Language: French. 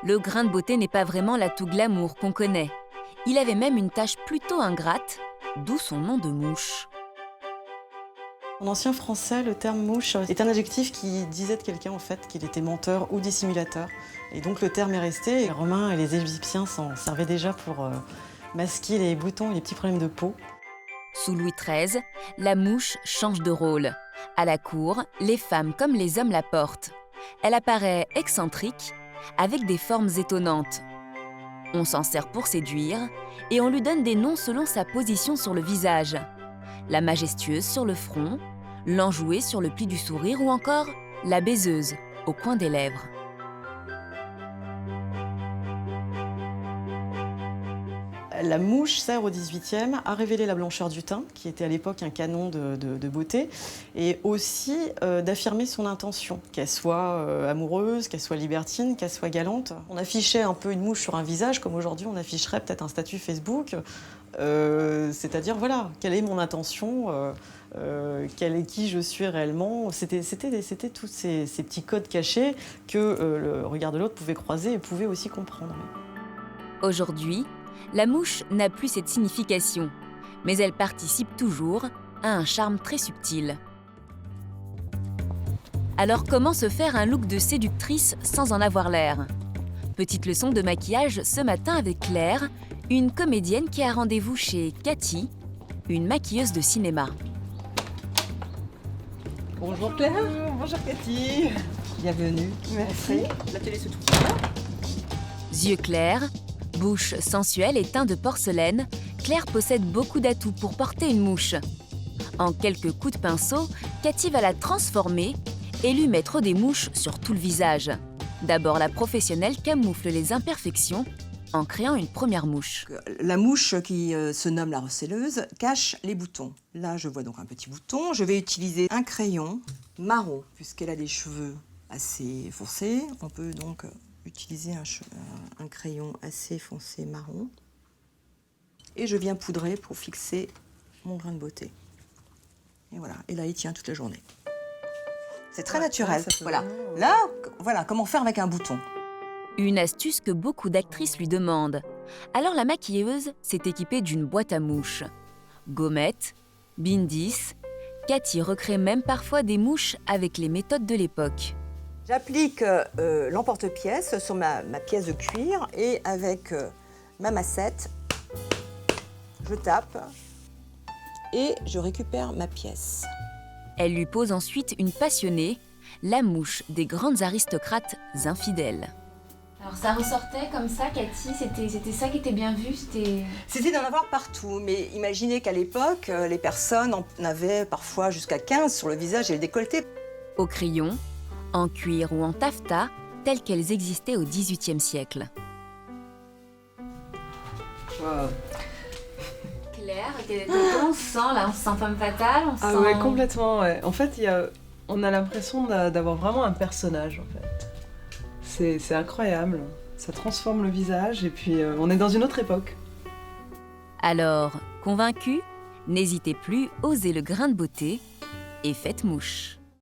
le grain de beauté n'est pas vraiment l'atout glamour qu'on connaît. Il avait même une tache plutôt ingrate, d'où son nom de mouche. En ancien français, le terme mouche est un adjectif qui disait de quelqu'un en fait qu'il était menteur ou dissimulateur. Et donc le terme est resté. Les Romains et les Égyptiens s'en servaient déjà pour masquer les boutons et les petits problèmes de peau. Sous Louis XIII, la mouche change de rôle. À la cour, les femmes comme les hommes la portent. Elle apparaît excentrique, avec des formes étonnantes. On s'en sert pour séduire et on lui donne des noms selon sa position sur le visage. La majestueuse sur le front, l'enjouée sur le pli du sourire ou encore la baiseuse au coin des lèvres. La mouche sert au XVIIIe à révéler la blancheur du teint, qui était à l'époque un canon de beauté, et aussi d'affirmer son intention, qu'elle soit amoureuse, qu'elle soit libertine, qu'elle soit galante. On affichait un peu une mouche sur un visage, comme aujourd'hui on afficherait peut-être un statut Facebook, c'est-à-dire voilà, quelle est mon intention, qui je suis réellement. C'était tous ces petits codes cachés que le regard de l'autre pouvait croiser et pouvait aussi comprendre. Aujourd'hui, la mouche n'a plus cette signification, mais elle participe toujours à un charme très subtil. Alors comment se faire un look de séductrice sans en avoir l'air? Petite leçon de maquillage ce matin avec Claire, une comédienne qui a rendez-vous chez Cathy, une maquilleuse de cinéma. Bonjour Claire. Bonjour Cathy. Bienvenue. Merci. La télé se trouve là. Yeux clairs, bouche sensuelle et teint de porcelaine, Claire possède beaucoup d'atouts pour porter une mouche. En quelques coups de pinceau, Cathy va la transformer et lui mettre des mouches sur tout le visage. D'abord, la professionnelle camoufle les imperfections en créant une première mouche. La mouche qui se nomme la receleuse cache les boutons. Là, je vois donc un petit bouton. Je vais utiliser un crayon marron, puisqu'elle a des cheveux assez foncés. On peut donc utiliser un crayon assez foncé marron. Et je viens poudrer pour fixer mon grain de beauté. Et voilà. Et là, il tient toute la journée. C'est très naturel. Voilà. Là, voilà comment faire avec un bouton. Une astuce que beaucoup d'actrices lui demandent. Alors la maquilleuse s'est équipée d'une boîte à mouches. Gommettes, bindis, Cathy recrée même parfois des mouches avec les méthodes de l'époque. J'applique l'emporte-pièce sur ma pièce de cuir et avec ma massette, je tape et je récupère ma pièce. Elle lui pose ensuite une passionnée, la mouche des grandes aristocrates infidèles. Alors ça ressortait comme ça, Cathy, c'était ça qui était bien vu, C'était d'en avoir partout, mais imaginez qu'à l'époque, les personnes en avaient parfois jusqu'à 15 sur le visage et le décolleté. Au crayon, en cuir ou en taffetas, telles qu'elles existaient au XVIIIe siècle. Wow. Claire, comment on se sent là? On se sent femme fatale? On se Ah sent... ouais, complètement, ouais. En fait, on a l'impression d'avoir vraiment un personnage, en fait. C'est incroyable. Ça transforme le visage et puis on est dans une autre époque. Alors, convaincu, n'hésitez plus, osez le grain de beauté et faites mouche.